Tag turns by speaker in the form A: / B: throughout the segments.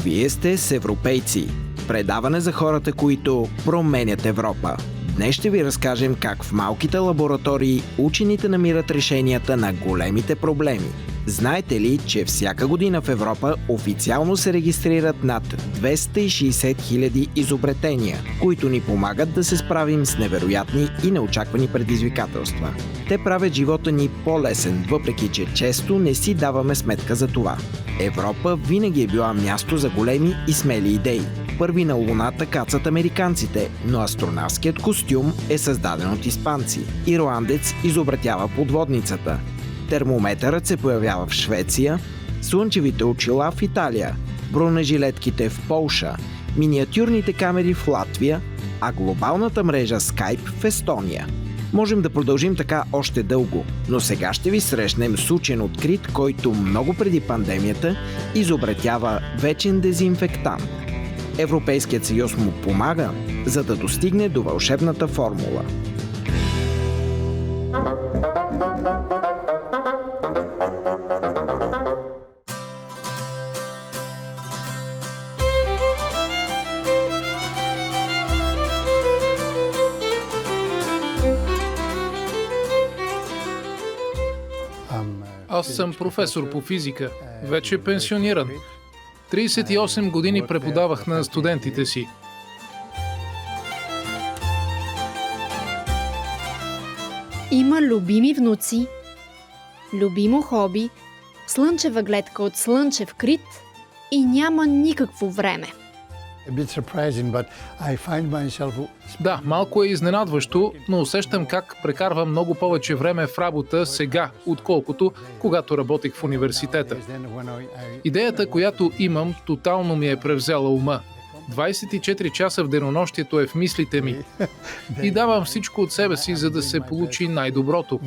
A: Вие сте с Европейци. Предаване за хората, които променят Европа. Днес ще ви разкажем как в малките лаборатории учените намират решенията на големите проблеми. Знаете ли, че всяка година в Европа официално се регистрират над 260 000 изобретения, които ни помагат да се справим с невероятни и неочаквани предизвикателства. Те правят живота ни по-лесен, въпреки че често не си даваме сметка за това. Европа винаги е била място за големи и смели идеи. Първи на Луната кацат американците, но астронавтският костюм е създаден от испанци. Ирландец изобретява подводницата. Термометърът се появява в Швеция, слънчевите очила в Италия, бронежилетките в Полша, миниатюрните камери в Латвия, а глобалната мрежа Skype в Естония. Можем да продължим така още дълго, но сега ще ви срещнем с учен открит, който много преди пандемията изобретява вечен дезинфектант. Европейският съюз му помага, за да достигне до вълшебната формула.
B: Аз съм професор по физика, вече пенсиониран. 38 години преподавах на студентите си.
C: Има любими внуци, любимо хоби, слънчева гледка от слънчев крит и няма никакво време.
B: Да, малко е изненадващо, но усещам как прекарвам много повече време в работа сега, отколкото когато работех в университета. Идеята, която имам, тотално ми е превзела ума. 24 часа в денонощието е в мислите ми. И давам всичко от себе си, за да се получи най-доброто.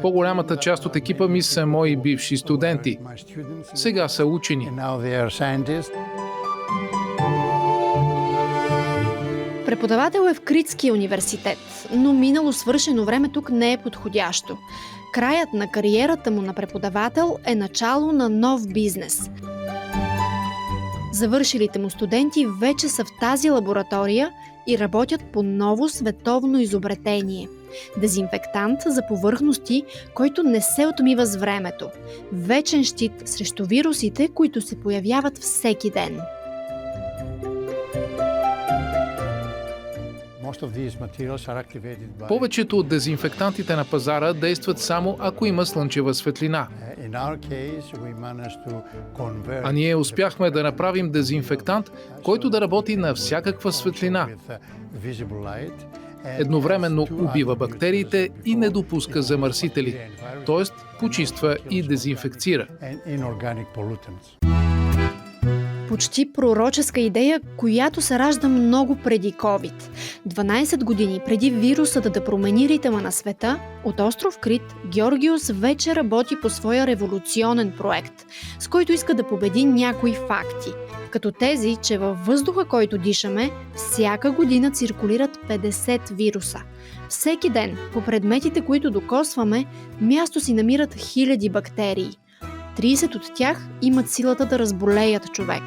B: По-голямата част от екипа ми са мои бивши студенти. Сега са учени.
C: Преподавател е в Критския университет, но минало свършено време тук не е подходящо. Краят на кариерата му на преподавател е начало на нов бизнес. Завършилите му студенти вече са в тази лаборатория и работят по ново световно изобретение – дезинфектант за повърхности, който не се отмива с времето. Вечен щит срещу вирусите, които се появяват всеки ден.
B: Повечето от дезинфектантите на пазара действат само ако има слънчева светлина. А ние успяхме да направим дезинфектант, който да работи на всякаква светлина. Едновременно убива бактериите и не допуска замърсители, т.е. почиства и дезинфекцира.
C: Почти пророческа идея, която се ражда много преди COVID. 12 години преди вирусът да промени ритъма на света, от остров Крит Георгиос вече работи по своя революционен проект, с който иска да победи някои факти, като тези, че във въздуха, който дишаме, всяка година циркулират 50 вируса. Всеки ден по предметите, които докосваме, място си намират хиляди бактерии. 30 от тях имат силата да разболеят човек,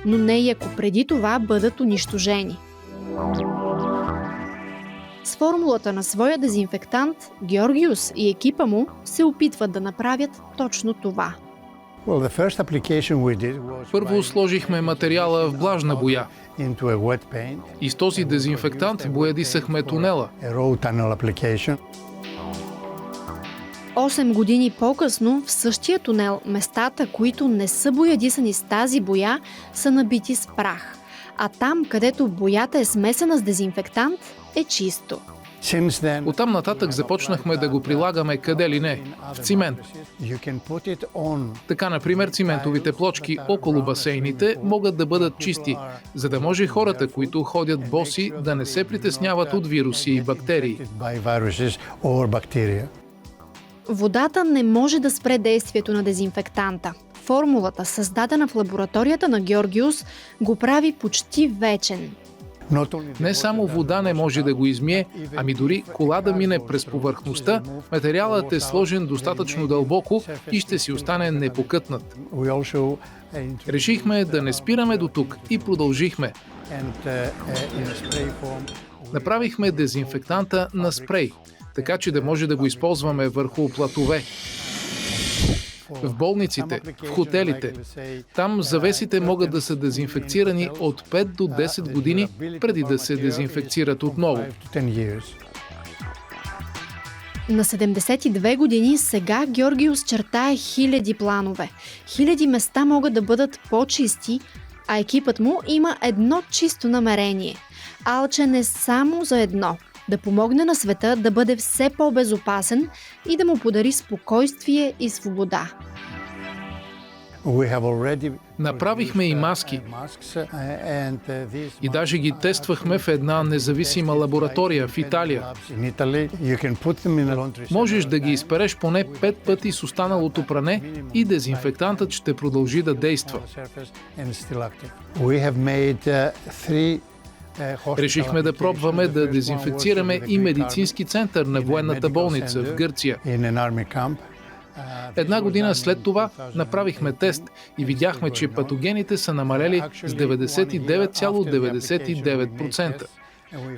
C: но не и ако преди това бъдат унищожени. С формулата на своя дезинфектант, Георгиос и екипа му се опитват да направят точно това.
B: Първо сложихме материала в влажна боя и с този дезинфектант боядисахме тунела.
C: 8 години по-късно в същия тунел местата, които не са боядисани с тази боя, са набити с прах. А там, където боята е смесена с дезинфектант, е чисто.
B: Оттам нататък започнахме да го прилагаме къде ли не, в цимент. Така, например, циментовите плочки около басейните могат да бъдат чисти, за да може хората, които ходят боси, да не се притесняват от вируси и бактерии.
C: Водата не може да спре действието на дезинфектанта. Формулата, създадена в лабораторията на Георгиос, го прави почти вечен.
B: Не само вода не може да го измие, ами дори кола да мине през повърхността, материалът е сложен достатъчно дълбоко и ще си остане непокътнат. Решихме да не спираме до тук и продължихме. Направихме дезинфектанта на спрей, така че да може да го използваме върху платове. В болниците, в хотелите. Там завесите могат да са дезинфекцирани от 5 до 10 години преди да се дезинфекцират отново.
C: На 72 години сега Георгиос чертае хиляди планове. Хиляди места могат да бъдат по-чисти, а екипът му има едно чисто намерение. Алчен е само за едно – да помогне на света да бъде все по-безопасен и да му подари спокойствие и свобода.
B: Направихме и маски. И даже ги тествахме в една независима лаборатория в Италия. Можеш да ги изпереш поне 5 пъти с останалото пране и дезинфектантът ще продължи да действа. Решихме да пробваме да дезинфекцираме и медицински център на военната болница в Гърция. Една година след това направихме тест и видяхме, че патогените са намалели с 99,99%.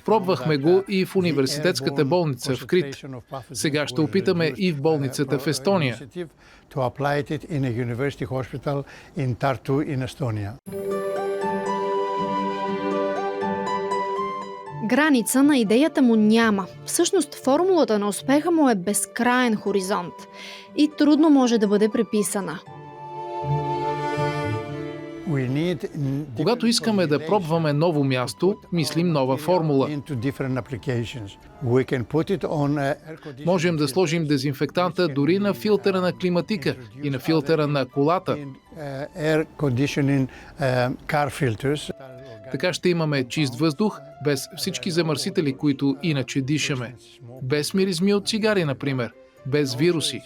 B: Пробвахме го и в университетската болница в Крит. Сега ще опитаме и в болницата в Естония.
C: Граница на идеята му няма. Всъщност формулата на успеха му е безкраен хоризонт и трудно може да бъде преписана.
B: Когато искаме да пробваме ново място, мислим нова формула. Можем да сложим дезинфектанта дори на филтъра на климатика и на филтъра на колата. Така ще имаме чист въздух, без всички замърсители, които иначе дишаме. Без миризми от цигари, например. Без вируси.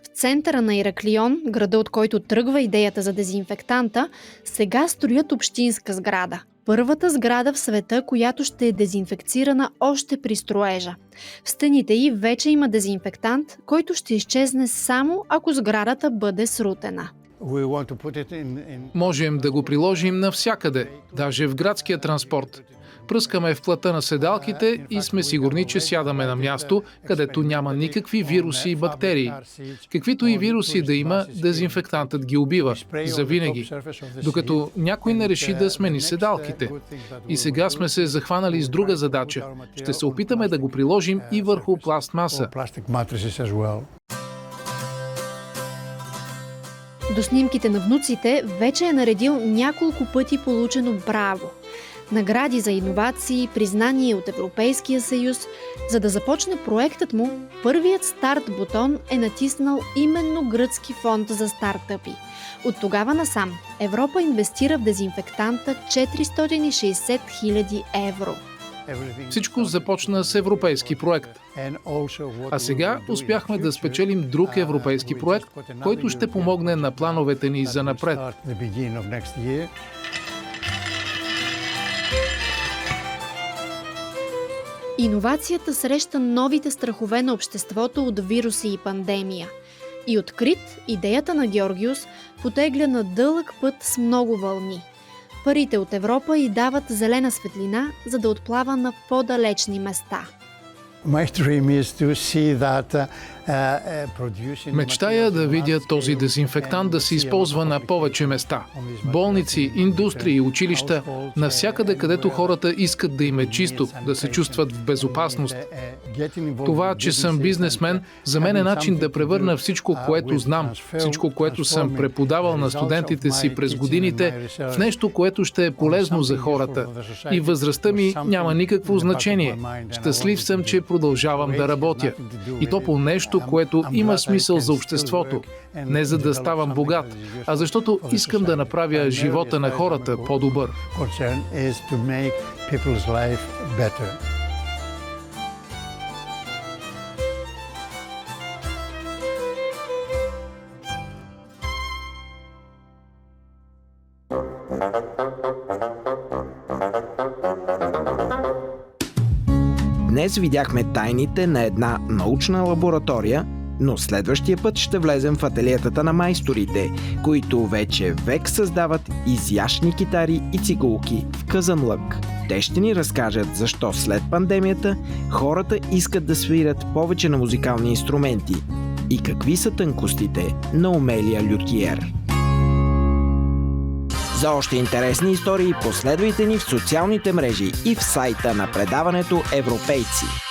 C: В центъра на Ираклион, града, от който тръгва идеята за дезинфектанта, сега строят общинска сграда. Първата сграда в света, която ще е дезинфекцирана още при строежа. В стените й вече има дезинфектант, който ще изчезне само ако сградата бъде срутена.
B: Можем да го приложим навсякъде, даже в градския транспорт. Пръскаме в плата на седалките и сме сигурни, че сядаме на място, където няма никакви вируси и бактерии. Каквито и вируси да има, дезинфектантът ги убива. Завинаги. Докато някой не реши да смени седалките. И сега сме се захванали с друга задача. Ще се опитаме да го приложим и върху пластмаса.
C: До снимките на внуците вече е наредил няколко пъти получено браво. Награди за иновации, признание от Европейския съюз. За да започне проектът му, първият старт бутон е натиснал именно гръцки фонд за стартъпи. От тогава насам Европа инвестира в дезинфектанта 460 000 евро.
B: Всичко започна с европейски проект. А сега успяхме да спечелим друг европейски проект, който ще помогне на плановете ни за напред.
C: Иновацията среща новите страхове на обществото от вируси и пандемия. И открит, идеята на Георгиос потегля на дълъг път с много вълни. Парите от Европа й дават зелена светлина, за да отплава на по-далечни места.
B: Мечтая да видя този дезинфектант да се използва на повече места. Болници, индустрии, училища, навсякъде, където хората искат да им е чисто, да се чувстват в безопасност. Това, че съм бизнесмен, за мен е начин да превърна всичко, което знам, всичко, което съм преподавал на студентите си през годините, в нещо, което ще е полезно за хората. И възрастта ми няма никакво значение. Щастлив съм, че продължавам да работя. И то по нещо, което има смисъл за обществото. Не за да ставам богат, а защото искам да направя живота на хората по-добър.
A: Днес видяхме тайните на една научна лаборатория, но следващия път ще влезем в ателиетата на майсторите, които вече век създават изящни китари и цигулки в Казанлък. Те ще ни разкажат защо след пандемията хората искат да свирят повече на музикални инструменти и какви са тънкостите на умелия лютиер. За още интересни истории последвайте ни в социалните мрежи и в сайта на предаването Европейци.